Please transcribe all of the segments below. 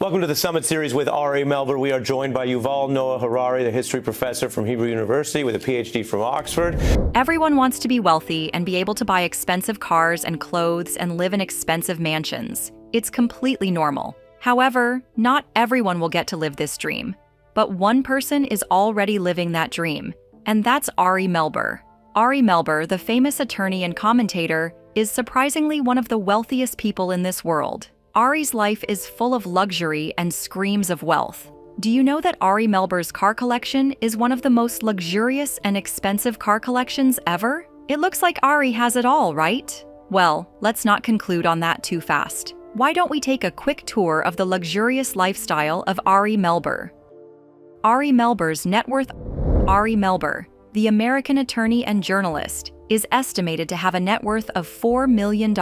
Welcome to the Summit Series with Ari Melber. We are joined by Yuval Noah Harari, the history professor from Hebrew University with a PhD from Oxford. Everyone wants to be wealthy and be able to buy expensive cars and clothes and live in expensive mansions. It's completely normal. However, not everyone will get to live this dream. But one person is already living that dream, and that's Ari Melber. Ari Melber, the famous attorney and commentator, is surprisingly one of the wealthiest people in this world. Ari's life is full of luxury and screams of wealth. Do you know that Ari Melber's car collection is one of the most luxurious and expensive car collections ever? It looks like Ari has it all, right? Well, let's not conclude on that too fast. Why don't we take a quick tour of the luxurious lifestyle of Ari Melber? Ari Melber's net worth. Ari Melber, the American attorney and journalist, is estimated to have a net worth of $4 million.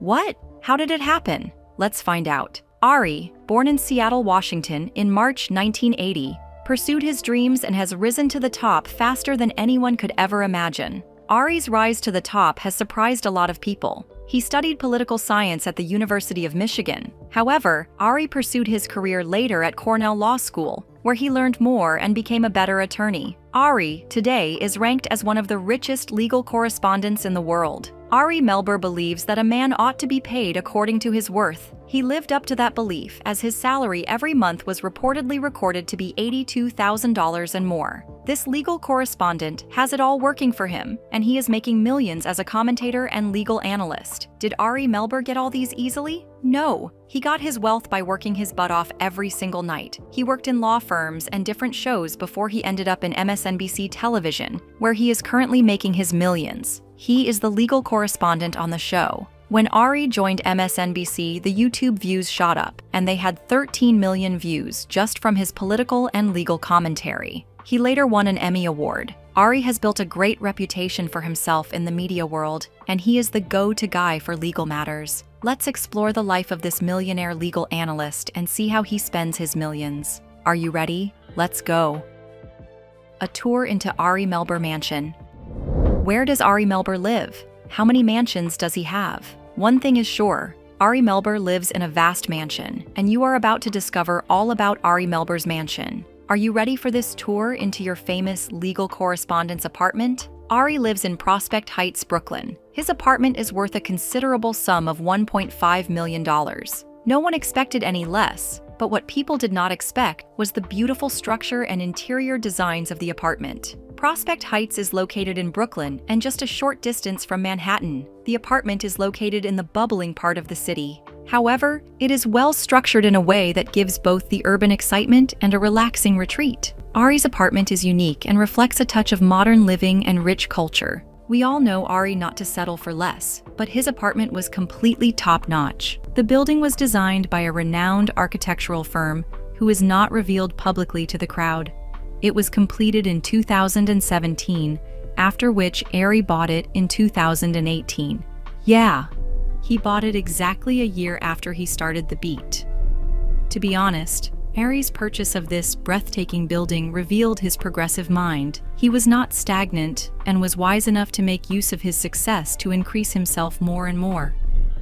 What? How did it happen? Let's find out. Ari, born in Seattle, Washington in March 1980, pursued his dreams and has risen to the top faster than anyone could ever imagine. Ari's rise to the top has surprised a lot of people. He studied political science at the University of Michigan. However, Ari pursued his career later at Cornell Law School, where he learned more and became a better attorney. Ari, today, is ranked as one of the richest legal correspondents in the world. Ari Melber believes that a man ought to be paid according to his worth. He lived up to that belief, as his salary every month was reportedly recorded to be $82,000 and more. This legal correspondent has it all working for him, and he is making millions as a commentator and legal analyst. Did Ari Melber get all these easily? No. He got his wealth by working his butt off every single night. He worked in law firms and different shows before he ended up in MSNBC television, where he is currently making his millions. He is the legal correspondent on the show. When Ari joined MSNBC, the YouTube views shot up, and they had 13 million views just from his political and legal commentary. He later won an Emmy Award. Ari has built a great reputation for himself in the media world, and he is the go-to guy for legal matters. Let's explore the life of this millionaire legal analyst and see how he spends his millions. Are you ready? Let's go. A tour into Ari Melber Mansion. Where does Ari Melber live? How many mansions does he have? One thing is sure, Ari Melber lives in a vast mansion, and you are about to discover all about Ari Melber's mansion. Are you ready for this tour into your famous legal correspondent's apartment? Ari lives in Prospect Heights, Brooklyn. His apartment is worth a considerable sum of $1.5 million. No one expected any less, but what people did not expect was the beautiful structure and interior designs of the apartment. Prospect Heights is located in Brooklyn and just a short distance from Manhattan. The apartment is located in the bubbling part of the city. However, it is well structured in a way that gives both the urban excitement and a relaxing retreat. Ari's apartment is unique and reflects a touch of modern living and rich culture. We all know Ari not to settle for less, but his apartment was completely top-notch. The building was designed by a renowned architectural firm who is not revealed publicly to the crowd. It was completed in 2017, after which Ari bought it in 2018. Yeah, he bought it exactly a year after he started the beat. To be honest, Ari's purchase of this breathtaking building revealed his progressive mind. He was not stagnant and was wise enough to make use of his success to increase himself more and more.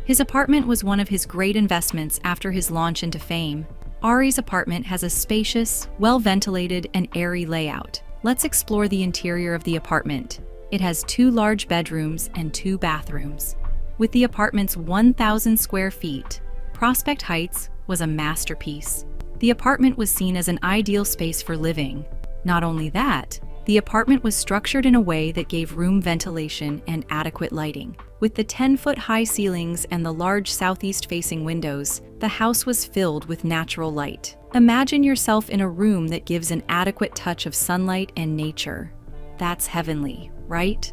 His apartment was one of his great investments after his launch into fame. Ari's apartment has a spacious, well-ventilated, and airy layout. Let's explore the interior of the apartment. It has 2 large bedrooms and 2 bathrooms. With the apartment's 1,000 square feet, Prospect Heights was a masterpiece. The apartment was seen as an ideal space for living. Not only that, the apartment was structured in a way that gave room ventilation and adequate lighting. With the 10-foot-high ceilings and the large southeast-facing windows, the house was filled with natural light. Imagine yourself in a room that gives an adequate touch of sunlight and nature. That's heavenly, right?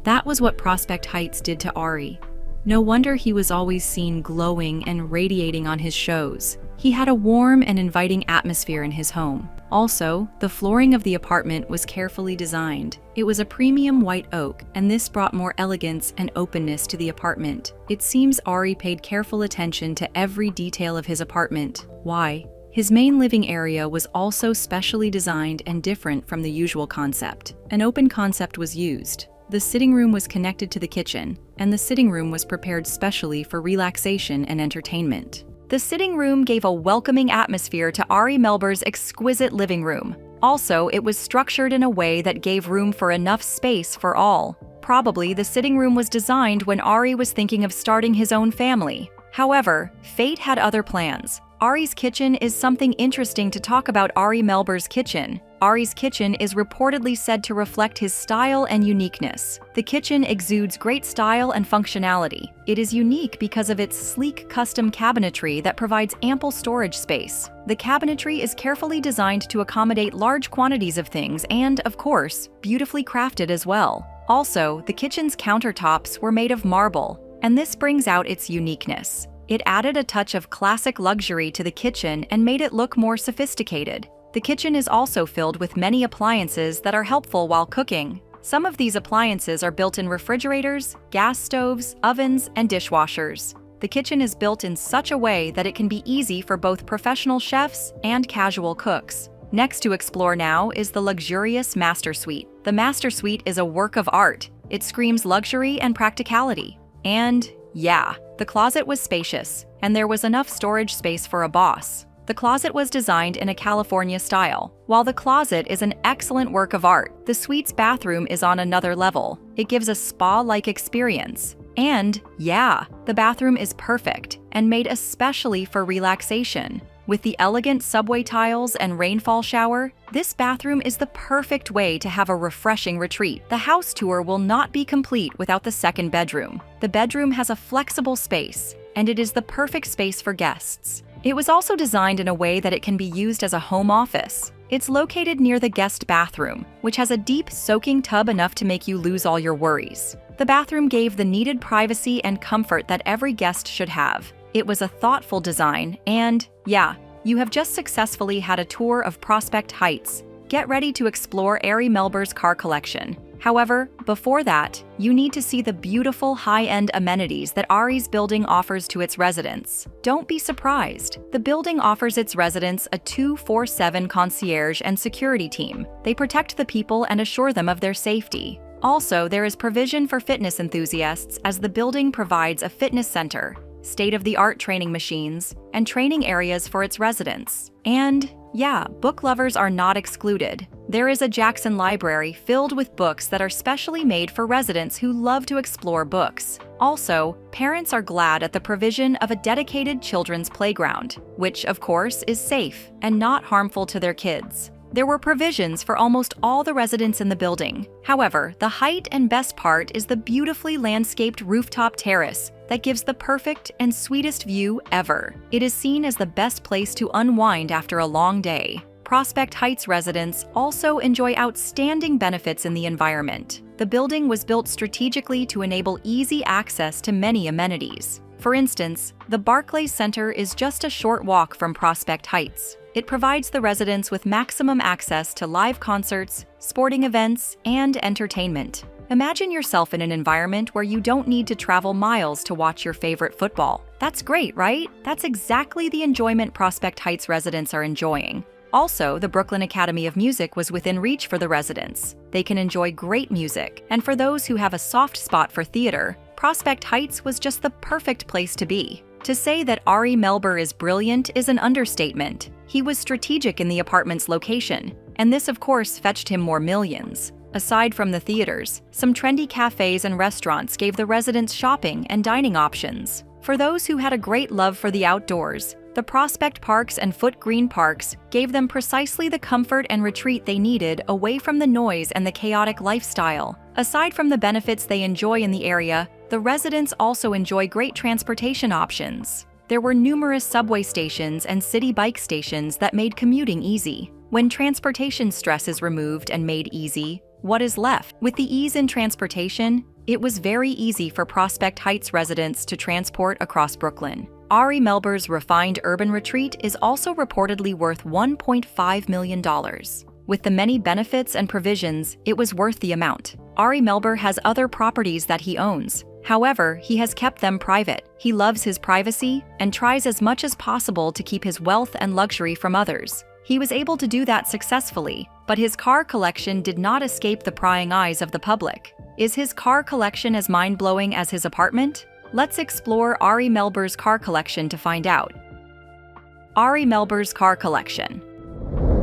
That was what Prospect Heights did to Ari. No wonder he was always seen glowing and radiating on his shows. He had a warm and inviting atmosphere in his home. Also, the flooring of the apartment was carefully designed. It was a premium white oak, and this brought more elegance and openness to the apartment. It seems Ari paid careful attention to every detail of his apartment. Why? His main living area was also specially designed and different from the usual concept. An open concept was used. The sitting room was connected to the kitchen, and the sitting room was prepared specially for relaxation and entertainment. The sitting room gave a welcoming atmosphere to Ari Melber's exquisite living room. Also, it was structured in a way that gave room for enough space for all. Probably the sitting room was designed when Ari was thinking of starting his own family. However, fate had other plans. Ari's kitchen is something interesting to talk about. Ari Melber's kitchen. Ari's kitchen is reportedly said to reflect his style and uniqueness. The kitchen exudes great style and functionality. It is unique because of its sleek custom cabinetry that provides ample storage space. The cabinetry is carefully designed to accommodate large quantities of things and, of course, beautifully crafted as well. Also, the kitchen's countertops were made of marble, and this brings out its uniqueness. It added a touch of classic luxury to the kitchen and made it look more sophisticated. The kitchen is also filled with many appliances that are helpful while cooking. Some of these appliances are built-in refrigerators, gas stoves, ovens, and dishwashers. The kitchen is built in such a way that it can be easy for both professional chefs and casual cooks. Next to explore now is the luxurious master suite. The master suite is a work of art. It screams luxury and practicality. And yeah, the closet was spacious, and there was enough storage space for a boss. The closet was designed in a California style. While the closet is an excellent work of art, the suite's bathroom is on another level. It gives a spa-like experience. And yeah, the bathroom is perfect and made especially for relaxation. With the elegant subway tiles and rainfall shower, this bathroom is the perfect way to have a refreshing retreat. The house tour will not be complete without the second bedroom. The bedroom has a flexible space, and it is the perfect space for guests. It was also designed in a way that it can be used as a home office. It's located near the guest bathroom, which has a deep soaking tub enough to make you lose all your worries. The bathroom gave the needed privacy and comfort that every guest should have. It was a thoughtful design, and yeah, you have just successfully had a tour of Prospect Heights. Get ready to explore Ari Melber's car collection. However, before that, you need to see the beautiful high-end amenities that Ari's building offers to its residents. Don't be surprised. The building offers its residents a 24/7 concierge and security team. They protect the people and assure them of their safety. Also, there is provision for fitness enthusiasts as the building provides a fitness center, state-of-the-art training machines, and training areas for its residents. And yeah, book lovers are not excluded. There is a Jackson library filled with books that are specially made for residents who love to explore books. Also, parents are glad at the provision of a dedicated children's playground, which, of course, is safe and not harmful to their kids. There were provisions for almost all the residents in the building. However, the height and best part is the beautifully landscaped rooftop terrace that gives the perfect and sweetest view ever. It is seen as the best place to unwind after a long day. Prospect Heights residents also enjoy outstanding benefits in the environment. The building was built strategically to enable easy access to many amenities. For instance, the Barclays Center is just a short walk from Prospect Heights. It provides the residents with maximum access to live concerts, sporting events, and entertainment. Imagine yourself in an environment where you don't need to travel miles to watch your favorite football. That's great, right? That's exactly the enjoyment Prospect Heights residents are enjoying. Also, the Brooklyn Academy of Music was within reach for the residents. They can enjoy great music, and for those who have a soft spot for theater, Prospect Heights was just the perfect place to be. To say that Ari Melber is brilliant is an understatement. He was strategic in the apartment's location, and this of course fetched him more millions. Aside from the theaters, some trendy cafes and restaurants gave the residents shopping and dining options. For those who had a great love for the outdoors, the Prospect Parks and Foot Green Parks gave them precisely the comfort and retreat they needed away from the noise and the chaotic lifestyle. Aside from the benefits they enjoy in the area, the residents also enjoy great transportation options. There were numerous subway stations and city bike stations that made commuting easy. When transportation stress is removed and made easy, what is left? With the ease in transportation, it was very easy for Prospect Heights residents to transport across Brooklyn. Ari Melber's refined urban retreat is also reportedly worth $1.5 million. With the many benefits and provisions, it was worth the amount. Ari Melber has other properties that he owns. However, he has kept them private. He loves his privacy and tries as much as possible to keep his wealth and luxury from others. He was able to do that successfully, but his car collection did not escape the prying eyes of the public. Is his car collection as mind-blowing as his apartment? Let's explore Ari Melber's car collection to find out. Ari Melber's car collection.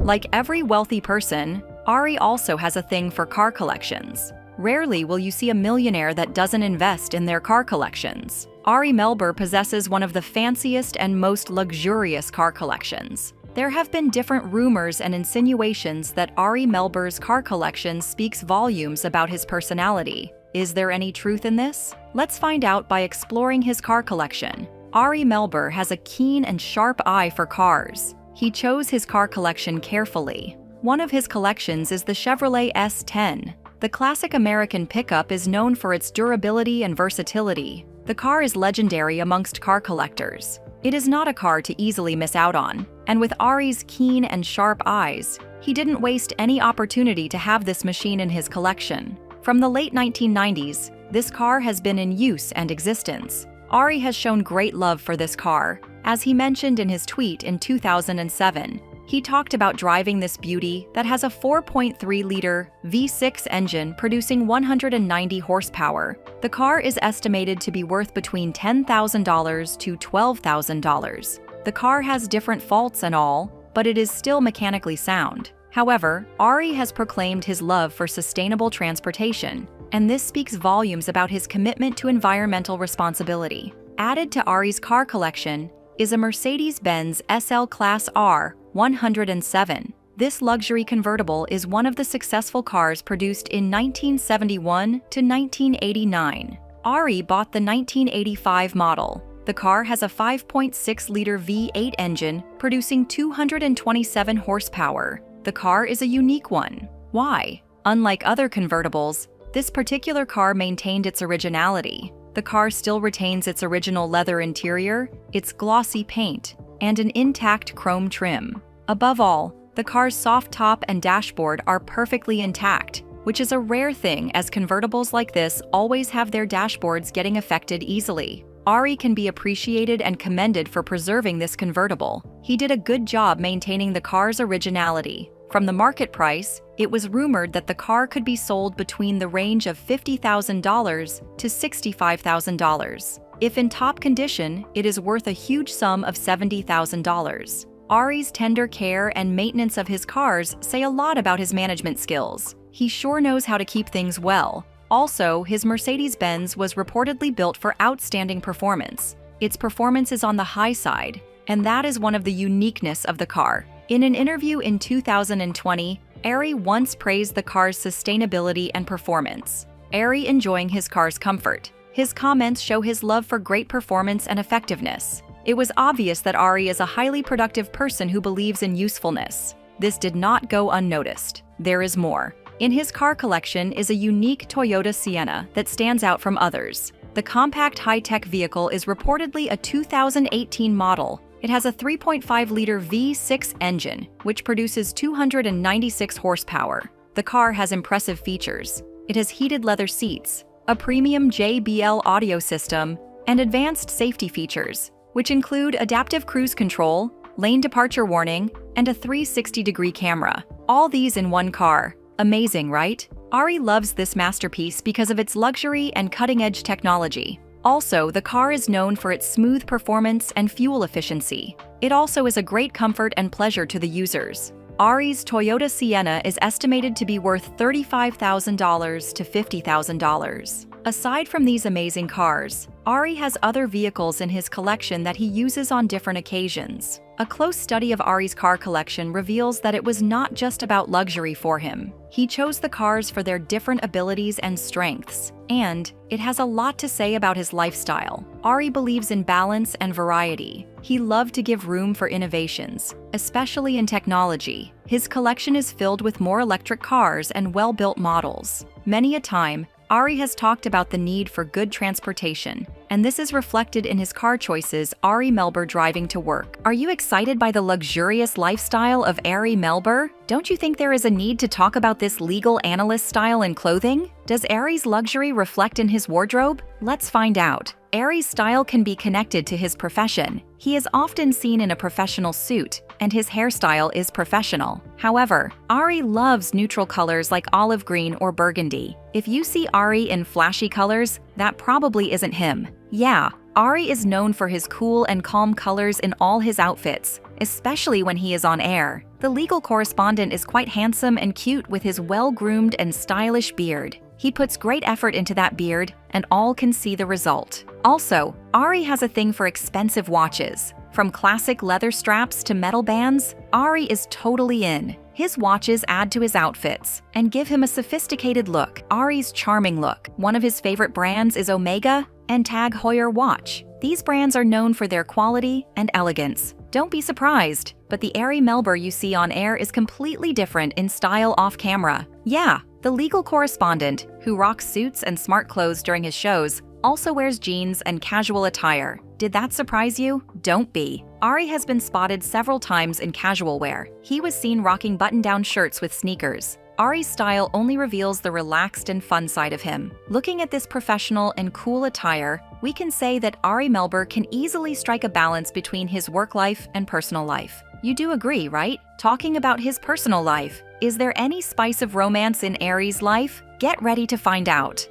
Like every wealthy person, Ari also has a thing for car collections. Rarely will you see a millionaire that doesn't invest in their car collections. Ari Melber possesses one of the fanciest and most luxurious car collections. There have been different rumors and insinuations that Ari Melber's car collection speaks volumes about his personality. Is there any truth in this? Let's find out by exploring his car collection. Ari Melber has a keen and sharp eye for cars. He chose his car collection carefully. One of his collections is the Chevrolet S10. The classic American pickup is known for its durability and versatility. The car is legendary amongst car collectors. It is not a car to easily miss out on, and with Ari's keen and sharp eyes, he didn't waste any opportunity to have this machine in his collection. From the late 1990s, this car has been in use and existence. Ari has shown great love for this car, as he mentioned in his tweet in 2007. He talked about driving this beauty that has a 4.3-liter V6 engine producing 190 horsepower. The car is estimated to be worth between $10,000 to $12,000. The car has different faults and all, but it is still mechanically sound. However, Ari has proclaimed his love for sustainable transportation, and this speaks volumes about his commitment to environmental responsibility. Added to Ari's car collection is a Mercedes-Benz SL Class R 107. This luxury convertible is one of the successful cars produced in 1971 to 1989. Ari bought the 1985 model. The car has a 5.6-liter V8 engine producing 227 horsepower. The car is a unique one. Why? Unlike other convertibles, this particular car maintained its originality. The car still retains its original leather interior, its glossy paint, and an intact chrome trim. Above all, the car's soft top and dashboard are perfectly intact, which is a rare thing as convertibles like this always have their dashboards getting affected easily. Ari can be appreciated and commended for preserving this convertible. He did a good job maintaining the car's originality. From the market price, it was rumored that the car could be sold between the range of $50,000 to $65,000. If in top condition, it is worth a huge sum of $70,000. Ari's tender care and maintenance of his cars say a lot about his management skills. He sure knows how to keep things well. Also, his Mercedes-Benz was reportedly built for outstanding performance. Its performance is on the high side, and that is one of the uniqueness of the car. In an interview in 2020, Ari once praised the car's sustainability and performance. Ari enjoying his car's comfort. His comments show his love for great performance and effectiveness. It was obvious that Ari is a highly productive person who believes in usefulness. This did not go unnoticed. There is more. In his car collection is a unique Toyota Sienna that stands out from others. The compact high-tech vehicle is reportedly a 2018 model. It has a 3.5-liter V6 engine, which produces 296 horsepower. The car has impressive features. It has heated leather seats, a premium JBL audio system, and advanced safety features, which include adaptive cruise control, lane departure warning, and a 360-degree camera. All these in one car. Amazing, right? Ari loves this masterpiece because of its luxury and cutting-edge technology. Also, the car is known for its smooth performance and fuel efficiency. It also is a great comfort and pleasure to the users. Ari's Toyota Sienna is estimated to be worth $35,000 to $50,000. Aside from these amazing cars, Ari has other vehicles in his collection that he uses on different occasions. A close study of Ari's car collection reveals that it was not just about luxury for him. He chose the cars for their different abilities and strengths, and it has a lot to say about his lifestyle. Ari believes in balance and variety. He loved to give room for innovations, especially in technology. His collection is filled with more electric cars and well-built models. Many a time, Ari has talked about the need for good transportation, and this is reflected in his car choices. Ari Melber driving to work. Are you excited by the luxurious lifestyle of Ari Melber? Don't you think there is a need to talk about this legal analyst style in clothing? Does Ari's luxury reflect in his wardrobe? Let's find out. Ari's style can be connected to his profession. He is often seen in a professional suit, and his hairstyle is professional. However, Ari loves neutral colors like olive green or burgundy. If you see Ari in flashy colors, that probably isn't him. Yeah, Ari is known for his cool and calm colors in all his outfits, especially when he is on air. The legal correspondent is quite handsome and cute with his well-groomed and stylish beard. He puts great effort into that beard, and all can see the result. Also, Ari has a thing for expensive watches. From classic leather straps to metal bands, Ari is totally in. His watches add to his outfits and give him a sophisticated look. Ari's charming look. One of his favorite brands is Omega and Tag Heuer watch. These brands are known for their quality and elegance. Don't be surprised, but the Ari Melber you see on air is completely different in style off-camera. Yeah, the legal correspondent, who rocks suits and smart clothes during his shows, also wears jeans and casual attire. Did that surprise you? Don't be. Ari has been spotted several times in casual wear. He was seen rocking button-down shirts with sneakers. Ari's style only reveals the relaxed and fun side of him. Looking at this professional and cool attire, we can say that Ari Melber can easily strike a balance between his work life and personal life. You do agree, right? Talking about his personal life, is there any spice of romance in Ari's life? Get ready to find out.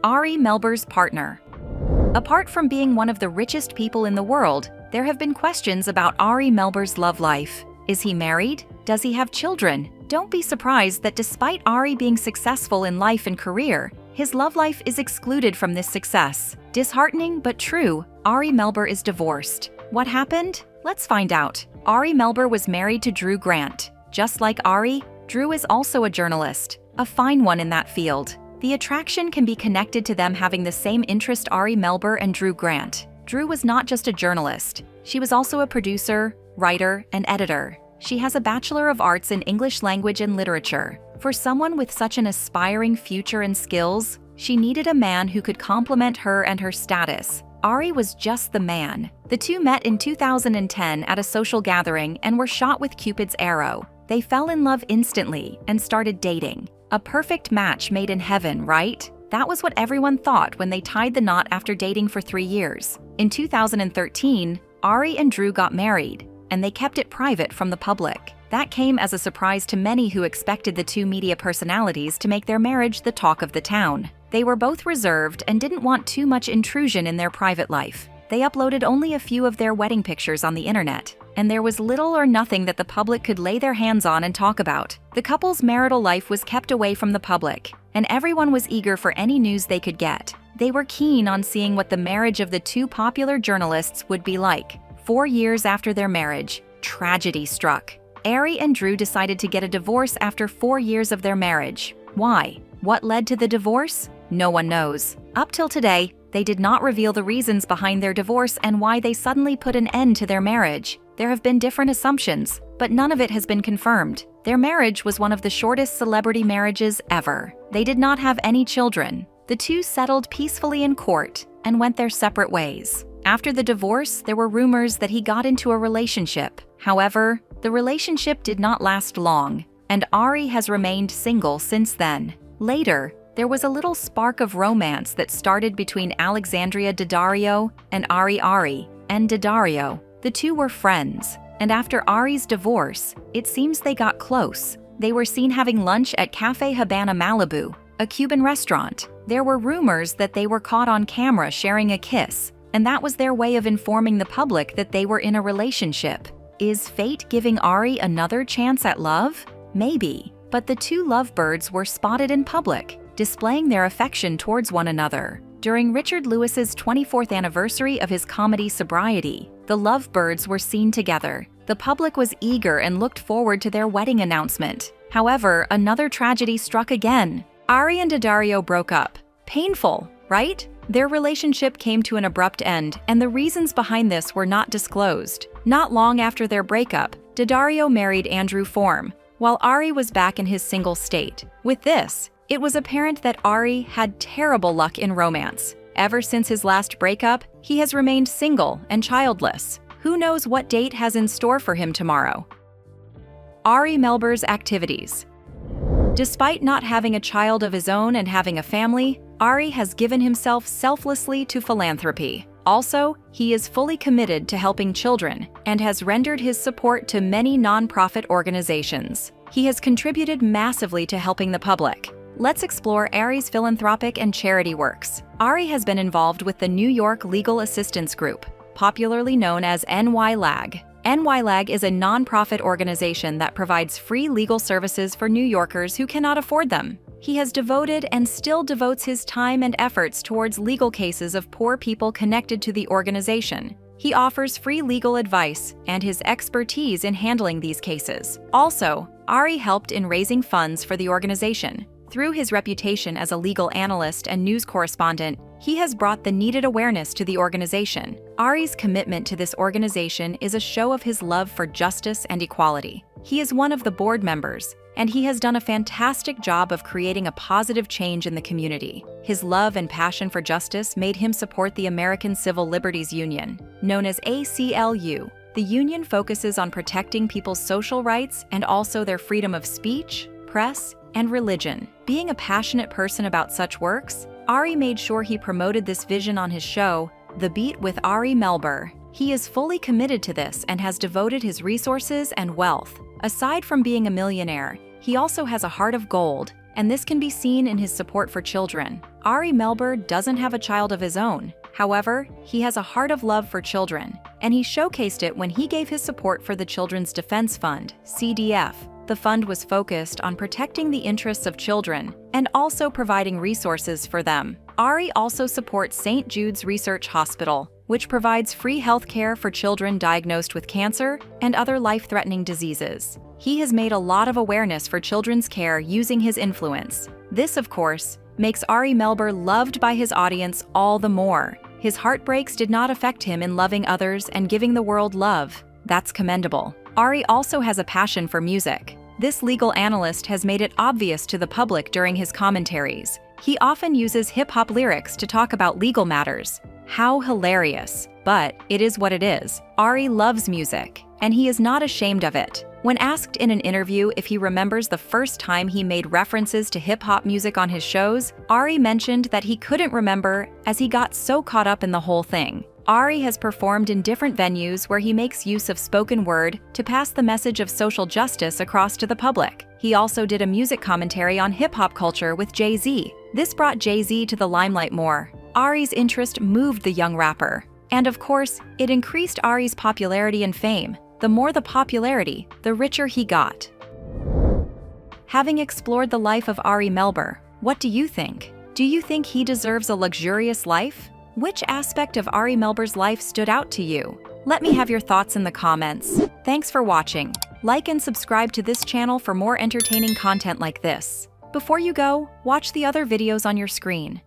Ari Melber's partner. Apart from being one of the richest people in the world, there have been questions about Ari Melber's love life. Is he married? Does he have children? Don't be surprised that despite Ari being successful in life and career, his love life is excluded from this success. Disheartening but true, Ari Melber is divorced. What happened? Let's find out. Ari Melber was married to Drew Grant. Just like Ari, Drew is also a journalist, a fine one in that field. The attraction can be connected to them having the same interest Ari Melber and Drew Grant. Drew was not just a journalist. She was also a producer, writer, and editor. She has a Bachelor of Arts in English Language and Literature. For someone with such an aspiring future and skills, she needed a man who could complement her and her status. Ari was just the man. The two met in 2010 at a social gathering and were shot with Cupid's arrow. They fell in love instantly and started dating. A perfect match made in heaven, right? That was what everyone thought when they tied the knot after dating for 3 years. In 2013, Ari and Drew got married, and they kept it private from the public. That came as a surprise to many who expected the two media personalities to make their marriage the talk of the town. They were both reserved and didn't want too much intrusion in their private life. They uploaded only a few of their wedding pictures on the internet, and there was little or nothing that the public could lay their hands on and talk about. The couple's marital life was kept away from the public, and everyone was eager for any news they could get. They were keen on seeing what the marriage of the two popular journalists would be like. 4 years after their marriage, tragedy struck. Ari and Drew decided to get a divorce after 4 years of their marriage. Why? What led to the divorce? No one knows. Up till today, they did not reveal the reasons behind their divorce and why they suddenly put an end to their marriage. There have been different assumptions, but none of it has been confirmed. Their marriage was one of the shortest celebrity marriages ever. They did not have any children. The two settled peacefully in court and went their separate ways. After the divorce, there were rumors that he got into a relationship. However, the relationship did not last long, and Ari has remained single since then. Later, there was a little spark of romance that started between Alexandria Daddario and Ari. And Daddario, the two were friends, and after Ari's divorce, it seems they got close. They were seen having lunch at Cafe Habana Malibu, a Cuban restaurant. There were rumors that they were caught on camera sharing a kiss, and that was their way of informing the public that they were in a relationship. Is fate giving Ari another chance at love? Maybe, but the two lovebirds were spotted in public, displaying their affection towards one another. During Richard Lewis's 24th anniversary of his comedy Sobriety, the lovebirds were seen together. The public was eager and looked forward to their wedding announcement. However, another tragedy struck again. Ari and Daddario broke up. Painful, right? Their relationship came to an abrupt end, and the reasons behind this were not disclosed. Not long after their breakup, Daddario married Andrew Form, while Ari was back in his single state. With this, it was apparent that Ari had terrible luck in romance. Ever since his last breakup, he has remained single and childless. Who knows what date has in store for him tomorrow? Ari Melber's activities. Despite not having a child of his own and having a family, Ari has given himself selflessly to philanthropy. Also, he is fully committed to helping children and has rendered his support to many nonprofit organizations. He has contributed massively to helping the public. let's explore Ari's philanthropic and charity works. Ari has been involved with the New York Legal Assistance Group, popularly known as NYLAG. NYLAG is a nonprofit organization that provides free legal services for New Yorkers who cannot afford them. He has devoted and still devotes his time and efforts towards legal cases of poor people connected to the organization. He offers free legal advice and his expertise in handling these cases. Also, Ari helped in raising funds for the organization. Through his reputation as a legal analyst and news correspondent, he has brought the needed awareness to the organization. Ari's commitment to this organization is a show of his love for justice and equality. He is one of the board members, and he has done a fantastic job of creating a positive change in the community. His love and passion for justice made him support the American Civil Liberties Union, known as ACLU. The union focuses on protecting people's social rights and also their freedom of speech, press, and religion. Being a passionate person about such works, Ari made sure he promoted this vision on his show, The Beat with Ari Melber. He is fully committed to this and has devoted his resources and wealth. Aside from being a millionaire, he also has a heart of gold, and this can be seen in his support for children. Ari Melber doesn't have a child of his own. However, he has a heart of love for children, and he showcased it when he gave his support for the Children's Defense Fund, CDF. The fund was focused on protecting the interests of children and also providing resources for them. Ari also supports St. Jude's Research Hospital, which provides free health care for children diagnosed with cancer and other life-threatening diseases. He has made a lot of awareness for children's care using his influence. This, of course, makes Ari Melber loved by his audience all the more. His heartbreaks did not affect him in loving others and giving the world love. That's commendable. Ari also has a passion for music. This legal analyst has made it obvious to the public during his commentaries. He often uses hip-hop lyrics to talk about legal matters. How hilarious. But it is what it is. Ari loves music, and he is not ashamed of it. When asked in an interview if he remembers the first time he made references to hip-hop music on his shows, Ari mentioned that he couldn't remember as he got so caught up in the whole thing. Ari has performed in different venues where he makes use of spoken word to pass the message of social justice across to the public. He also did a music commentary on hip-hop culture with Jay-Z. This brought Jay-Z to the limelight more. Ari's interest moved the young rapper. And of course, it increased Ari's popularity and fame. The more the popularity, the richer he got. Having explored the life of Ari Melber, what do you think? Do you think he deserves a luxurious life? Which aspect of Ari Melber's life stood out to you? Let me have your thoughts in the comments. Thanks for watching. Like and subscribe to this channel for more entertaining content like this. Before you go, watch the other videos on your screen.